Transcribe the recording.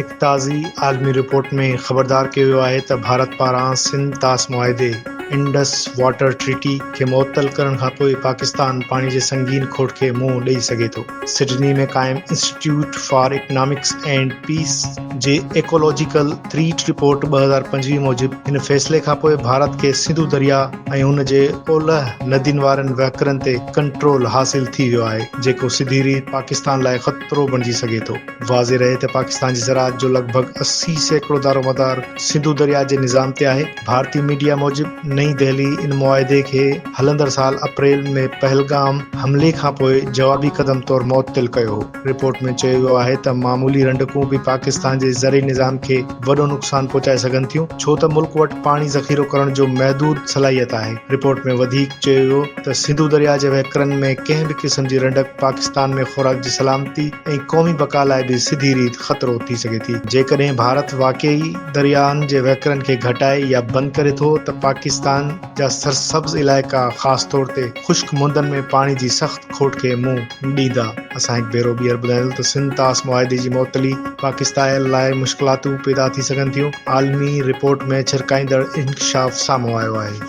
हिकु ताज़ी आलमी रिपोर्ट में ख़बरदार कयो वियो आहे त भारत पारां सिंध तास मुआहिदे इंडस वाटर ट्रीटी खे मुअत्तल करण खां पोइ पाकिस्तान पाणी जे संगीन खोट खे मुंहुं ॾेई सघे थो। सिडनी में क़ाइम institute for economics and peace जे इकोलॉजिकल थ्रीट रिपोर्ट 2025 मूजिबि हिन फ़ैसिले खां पोइ भारत खे सिंधु दरिया ऐं हुन जे ओलह नदियुनि वारनि वहकरनि ते कंट्रोल हासिल थी वियो आहे, जेको सिधी रीत पाकिस्तान लाइ ख़तरो बणिजी सघे थो। वाज़े रहे त पाकिस्तान जी ज़राअत जो लॻभॻि 80% दारोमदार सिंधु दरिया जे निज़ाम ते आहे। भारतीय मीडिया मूजिबि नई दिल्ली इन मुआहिदे खे हलंदड़ साल अप्रैल में पहलगाम हमले खां पोइ जवाबी क़दम तौरु मुअत्तल कयो हो। रिपोर्ट में चयो वियो आहे त मामूली रंडकूं बि पाकिस्तान जे ज़रई निज़ाम खे वॾो नुक़सान पहुचाए सघनि थियूं, छो त मुल्क वटि पाणी ज़ख़ीरो करण जो महदूद सलाहियत आहे। रिपोर्ट में वधीक चयो वियो त सिंधु दरिया जे वहकरनि में कंहिं बि क़िस्म जी रंडक पाकिस्तान में ख़ुराक जी सलामती ऐं क़ौमी बका लाइ बि सिधी रीत ख़तरो थी सघे थी। जेकॾहिं भारत वाक़ई दरियाहनि जे वहकरनि खे घटाए या बंदि करे थो त पाकिस्तान जा सरसब्ज़ इलाइक़ा ख़ासि तौर ते ख़ुश्क मुंदनि में पाणी जी सख़्त खोट खे मुंहुं ॾींदा। असां हिकु भेरो ॿीहर ॿुधायूं त सिंध तास मुआहिदे जी मुअत्तली पाकिस्तान लाइ मुश्किलातूं पैदा थी सघनि थियूं। आलमी रिपोर्ट में छिरकाईंदड़ इंकशाफ साम्हूं आयो आहे।